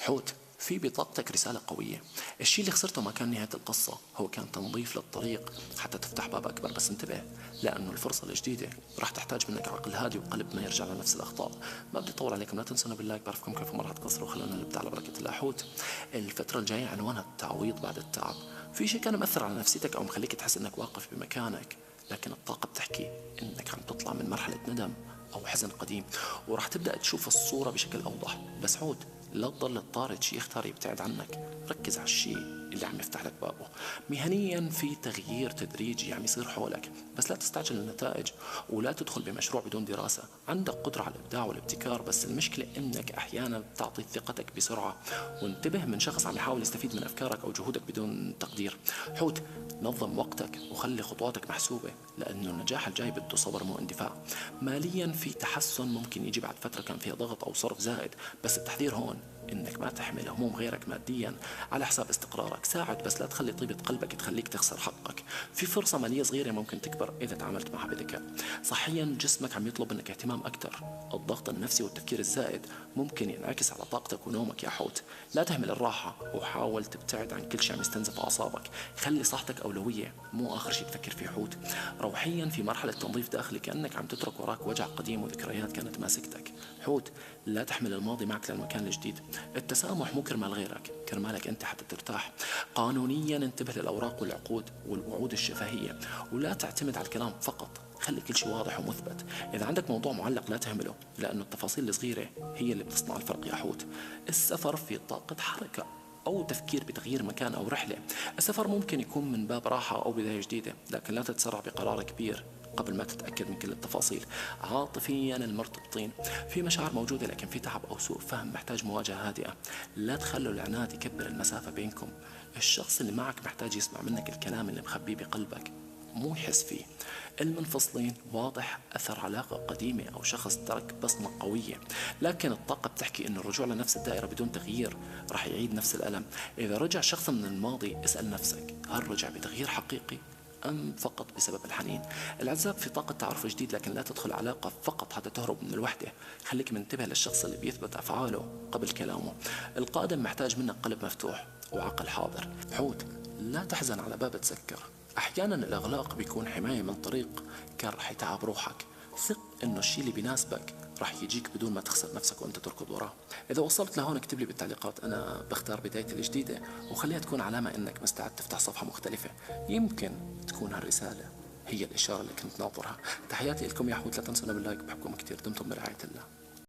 حوت، في بطاقتك رسالة قوية. الشيء اللي خسرته ما كان نهاية القصة، هو كان تنظيف للطريق حتى تفتح باب أكبر. بس انتبه، لأنه الفرصة الجديدة راح تحتاج منك عقل هادي وقلب ما يرجع لنفس الأخطاء. ما بدي أطول عليكم، لا تنسونا باللايك، بعرفكم كيف مرة تقصروا. خلونا نبدأ على بركة الله. حوت، الفترة الجاية عنوانها التعويض بعد التعب. في شيء كان مأثر على نفسيتك أو مخليك تحس إنك واقف بمكانك، لكن الطاقة بتحكي إنك عم تطلع من مرحلة ندم أو حزن قديم، وراح تبدأ تشوف الصورة بشكل أوضح. بس حوت، لا تضل تطارد شيء يختار يبتعد عنك، ركز على الشيء اللي عم يفتح لك بابه. مهنيا في تغيير تدريجي عم يصير حولك، بس لا تستعجل النتائج ولا تدخل بمشروع بدون دراسة. عندك قدرة على الإبداع والابتكار، بس المشكلة إنك أحيانا بتعطي ثقتك بسرعة. وانتبه من شخص عم يحاول يستفيد من أفكارك أو جهودك بدون تقدير. حوت، نظم وقتك وخلي خطواتك محسوبة، لأنه النجاح الجاي بده صبر مو اندفاع. ماليا في تحسن ممكن يجي بعد فترة كان فيها ضغط أو صرف زائد، بس التحذير هون انك ما تحمل هموم غيرك ماديا على حساب استقرارك. ساعد بس لا تخلي طيبة قلبك تخليك تخسر حقك. في فرصة مالية صغيرة ممكن تكبر اذا تعاملت معها بذكاء. صحيا جسمك عم يطلب منك اهتمام اكثر. الضغط النفسي والتفكير الزائد ممكن ينعكس على طاقتك ونومك يا حوت. لا تهمل الراحة وحاول تبتعد عن كل شيء عم يستنزف اعصابك. خلي صحتك اولوية مو اخر شيء تفكر فيه. حوت، روحيا في مرحلة تنظيف داخلي، كأنك عم تترك وراك وجع قديم وذكريات كانت ماسكتك. حوت، لا تحمل الماضي معك للمكان الجديد. التسامح مو كرمال غيرك، كرمالك انت حتى ترتاح. قانونيا انتبه للاوراق والعقود والوعود الشفهيه، ولا تعتمد على الكلام فقط. خلي كل شيء واضح ومثبت. اذا عندك موضوع معلق لا تهمله، لانه التفاصيل الصغيره هي اللي بتصنع الفرق يا حوت. السفر في طاقه حركه أو تفكير بتغيير مكان أو رحلة. السفر ممكن يكون من باب راحة أو بداية جديدة، لكن لا تتسرع بقرار كبير قبل ما تتأكد من كل التفاصيل. عاطفيا المرتبطين في مشاعر موجودة، لكن في تعب أو سوء فهم محتاج مواجهة هادئة. لا تخلوا العناد يكبر المسافة بينكم. الشخص اللي معك محتاج يسمع منك الكلام اللي مخبيه بقلبك، مو يحس فيه. المنفصلين واضح أثر علاقة قديمة أو شخص ترك بصمة قوية، لكن الطاقة بتحكي إنه الرجوع لنفس الدائرة بدون تغيير راح يعيد نفس الألم. إذا رجع شخص من الماضي اسأل نفسك، هل رجع بتغيير حقيقي أم فقط بسبب الحنين؟ العذاب في طاقة تعرف جديد، لكن لا تدخل علاقة فقط حتى تهرب من الوحدة. خليك منتبه للشخص اللي بيثبت أفعاله قبل كلامه. القادم محتاج منك قلب مفتوح وعقل حاضر. حوت، لا تحزن على باب تسكر. أحيانا الإغلاق بيكون حماية من طريق كان رح يتعب روحك. ثق إنه الشيء اللي بيناسبك رح يجيك بدون ما تخسر نفسك وانت تركض وراه. إذا وصلت لهون اكتب لي بالتعليقات أنا بختار بدايتي الجديدة، وخليها تكون علامة إنك مستعد تفتح صفحة مختلفة. يمكن تكون هالرسالة هي الإشارة اللي كنت ناطرها. تحياتي لكم يا حوت، لا تنسونا باللايك، بحبكم كتير. دمتم برعاية الله.